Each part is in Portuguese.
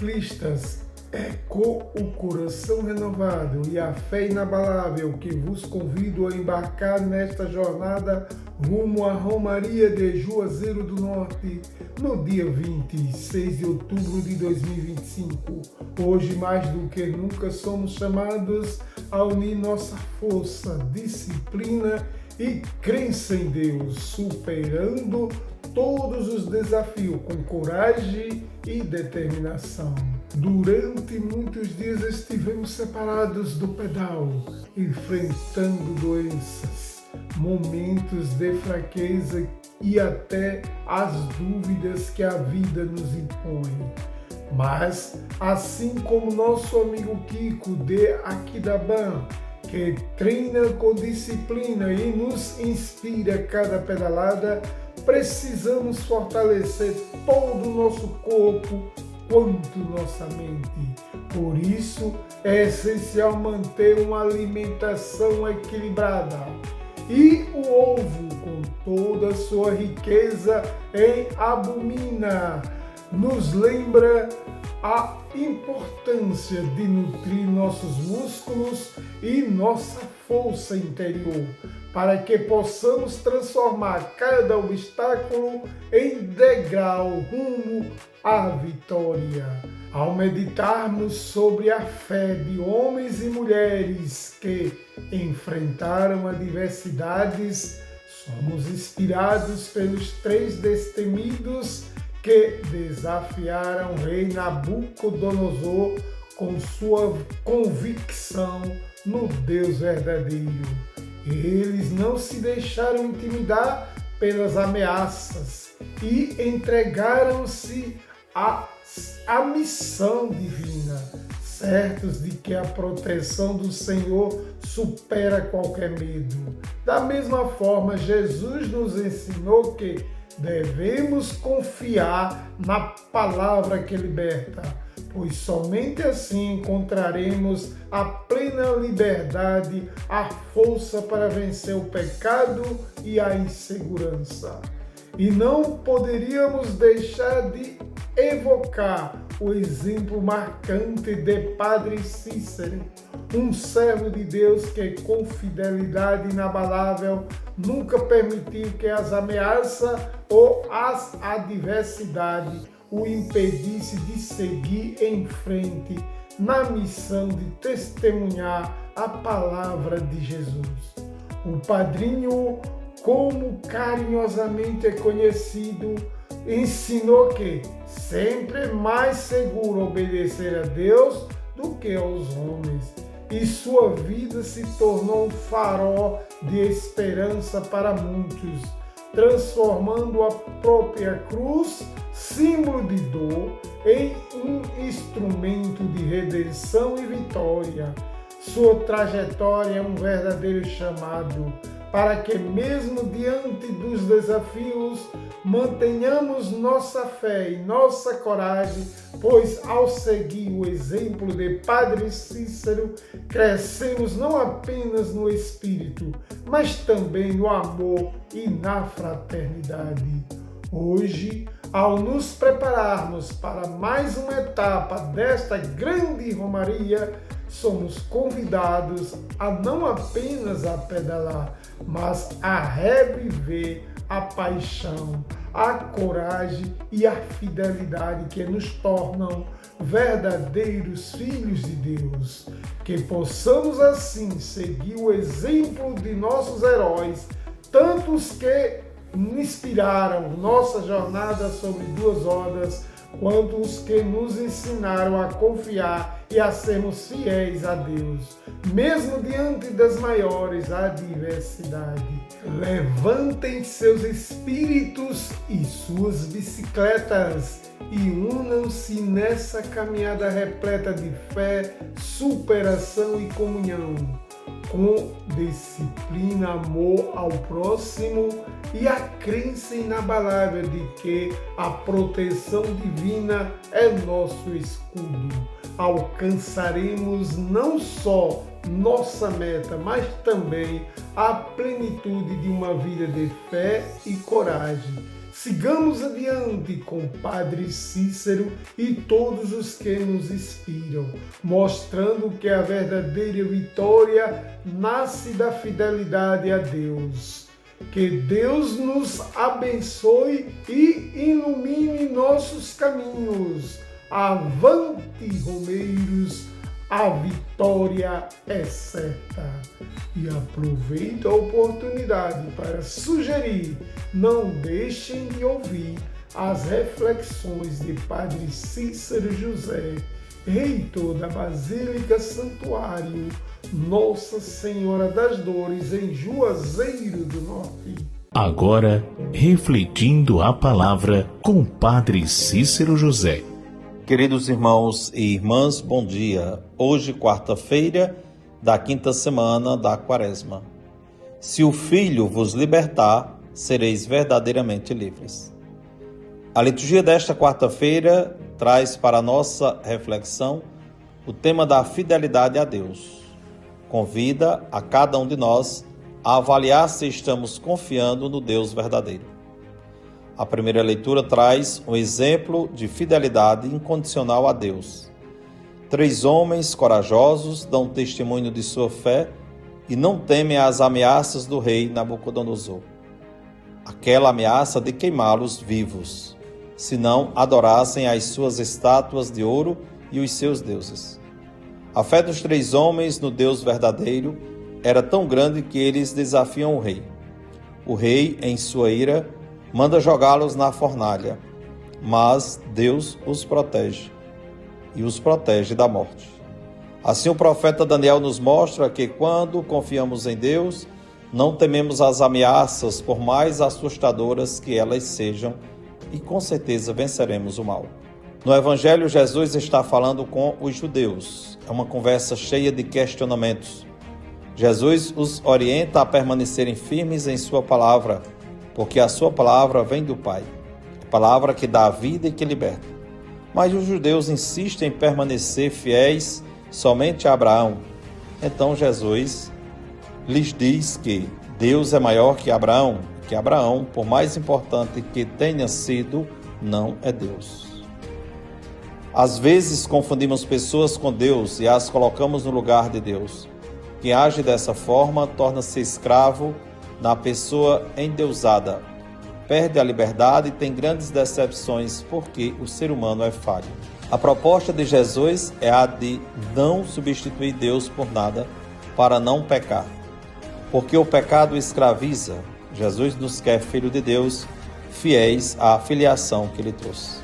ciclistas, é com o coração renovado e a fé inabalável que vos convido a embarcar nesta jornada rumo à Romaria de Juazeiro do Norte, no dia 26 de outubro de 2025. Hoje, mais do que nunca, somos chamados a unir nossa força, disciplina e crença em Deus, superando todos os desafios com coragem e determinação. Durante muitos dias estivemos separados do pedal, enfrentando doenças, momentos de fraqueza e até as dúvidas que a vida nos impõe. Mas, assim como nosso amigo Kiko de Aquidauana, que treina com disciplina e nos inspira a cada pedalada, precisamos fortalecer todo o nosso corpo quanto nossa mente. Por isso, é essencial manter uma alimentação equilibrada. E o ovo, com toda a sua riqueza em albumina, nos lembra a importância de nutrir nossos músculos e nossa força interior, para que possamos transformar cada obstáculo em degrau rumo à vitória. Ao meditarmos sobre a fé de homens e mulheres que enfrentaram adversidades, somos inspirados pelos 3 destemidos que desafiaram o rei Nabucodonosor com sua convicção no Deus verdadeiro. Eles não se deixaram intimidar pelas ameaças e entregaram-se à missão divina, certos de que a proteção do Senhor supera qualquer medo. Da mesma forma, Jesus nos ensinou que devemos confiar na palavra que liberta, pois somente assim encontraremos a plena liberdade, a força para vencer o pecado e a insegurança. E não poderíamos deixar de evocar o exemplo marcante de Padre Cícero, um servo de Deus que, com fidelidade inabalável, nunca permitiu que as ameaças ou as adversidades o impedisse de seguir em frente na missão de testemunhar a palavra de Jesus. O padrinho, como carinhosamente é conhecido, ensinou que sempre é mais seguro obedecer a Deus do que aos homens, e sua vida se tornou um farol de esperança para muitos, transformando a própria cruz, símbolo de dor, em um instrumento de redenção e vitória. Sua trajetória é um verdadeiro chamado para que, mesmo diante dos desafios, mantenhamos nossa fé e nossa coragem, pois ao seguir o exemplo de Padre Cícero, crescemos não apenas no espírito, mas também no amor e na fraternidade. Hoje, ao nos prepararmos para mais uma etapa desta grande romaria, somos convidados a não apenas a pedalar, mas a reviver a paixão, a coragem e a fidelidade que nos tornam verdadeiros filhos de Deus. Que possamos assim seguir o exemplo de nossos heróis, tantos que inspiraram nossa jornada sobre 2 rodas, quanto os que nos ensinaram a confiar e a sermos fiéis a Deus, mesmo diante das maiores adversidades. Levantem seus espíritos e suas bicicletas e unam-se nessa caminhada repleta de fé, superação e comunhão, com disciplina, amor ao próximo e a crença inabalável de que a proteção divina é nosso escudo. Alcançaremos não só nossa meta, mas também a plenitude de uma vida de fé e coragem, Sigamos adiante com Padre Cícero e todos os que nos inspiram, mostrando que a verdadeira vitória nasce da fidelidade a Deus. Que Deus nos abençoe e ilumine nossos caminhos. Avante, romeiros, a vitória é certa. E aproveito a oportunidade para sugerir, não deixem de ouvir as reflexões de Padre Cícero José, reitor da Basílica Santuário Nossa Senhora das Dores, em Juazeiro do Norte. Agora, refletindo a palavra com Padre Cícero José. Queridos irmãos e irmãs, bom dia. Hoje, quarta-feira da quinta semana da Quaresma. Se o Filho vos libertar, sereis verdadeiramente livres. A liturgia desta quarta-feira traz para a nossa reflexão o tema da fidelidade a Deus. Convida a cada um de nós a avaliar se estamos confiando no Deus verdadeiro. A primeira leitura traz um exemplo de fidelidade incondicional a Deus. 3 homens corajosos dão testemunho de sua fé e não temem as ameaças do rei Nabucodonosor. Aquela ameaça de queimá-los vivos, se não adorassem as suas estátuas de ouro e os seus deuses. A fé dos 3 homens no Deus verdadeiro era tão grande que eles desafiam o rei. O rei, em sua ira, manda jogá-los na fornalha, mas Deus os protege e os protege da morte. Assim o profeta Daniel nos mostra que quando confiamos em Deus, não tememos as ameaças, por mais assustadoras que elas sejam, e com certeza venceremos o mal. No Evangelho, Jesus está falando com os judeus. É uma conversa cheia de questionamentos. Jesus os orienta a permanecerem firmes em sua palavra, porque a sua palavra vem do Pai, a palavra que dá vida e que liberta. Mas os judeus insistem em permanecer fiéis somente a Abraão. Então Jesus lhes diz que Deus é maior que Abraão, por mais importante que tenha sido, não é Deus. Às vezes confundimos pessoas com Deus e as colocamos no lugar de Deus. Quem age dessa forma torna-se escravo na pessoa endeusada, perde a liberdade e tem grandes decepções porque o ser humano é falho. A proposta de Jesus é a de não substituir Deus por nada para não pecar, porque o pecado escraviza. Jesus nos quer filho de Deus, fiéis à filiação que Ele trouxe.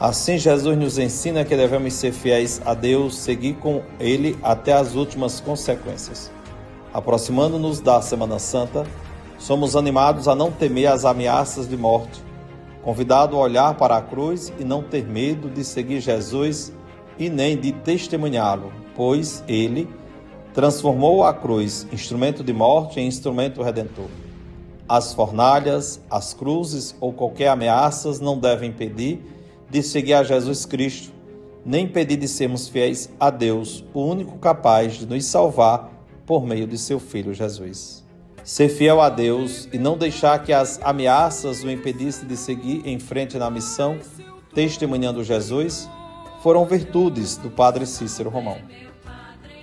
Assim, Jesus nos ensina que devemos ser fiéis a Deus, seguir com Ele até as últimas consequências. Aproximando-nos da Semana Santa, somos animados a não temer as ameaças de morte, convidados a olhar para a cruz e não ter medo de seguir Jesus e nem de testemunhá-lo, pois Ele transformou a cruz, instrumento de morte, em instrumento redentor. As fornalhas, as cruzes ou qualquer ameaças não devem impedir de seguir a Jesus Cristo, nem impedir de sermos fiéis a Deus, o único capaz de nos salvar por meio de seu Filho Jesus. Ser fiel a Deus e não deixar que as ameaças o impedissem de seguir em frente na missão, testemunhando Jesus, foram virtudes do Padre Cícero Romão.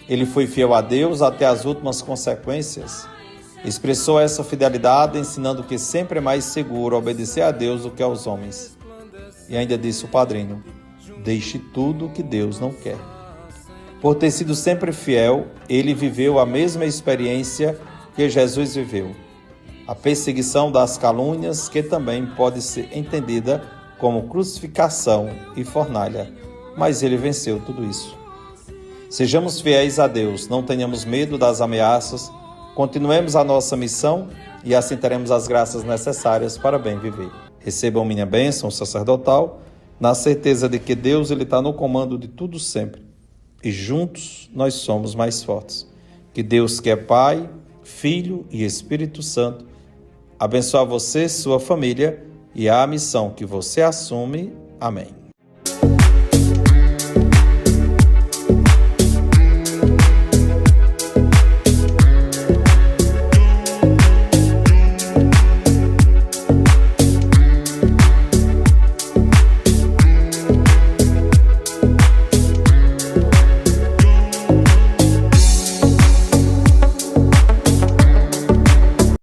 Ele foi fiel a Deus até as últimas consequências. Expressou essa fidelidade ensinando que sempre é mais seguro obedecer a Deus do que aos homens. E ainda disse o padrinho: deixe tudo que Deus não quer. Por ter sido sempre fiel, ele viveu a mesma experiência que Jesus viveu. A perseguição das calúnias, que também pode ser entendida como crucificação e fornalha. Mas ele venceu tudo isso. Sejamos fiéis a Deus, não tenhamos medo das ameaças, continuemos a nossa missão e assim teremos as graças necessárias para bem viver. Recebam minha bênção sacerdotal, na certeza de que Deus está no comando de tudo sempre. E juntos nós somos mais fortes. Que Deus, que é Pai, Filho e Espírito Santo, abençoe você, sua família e a missão que você assume. Amém.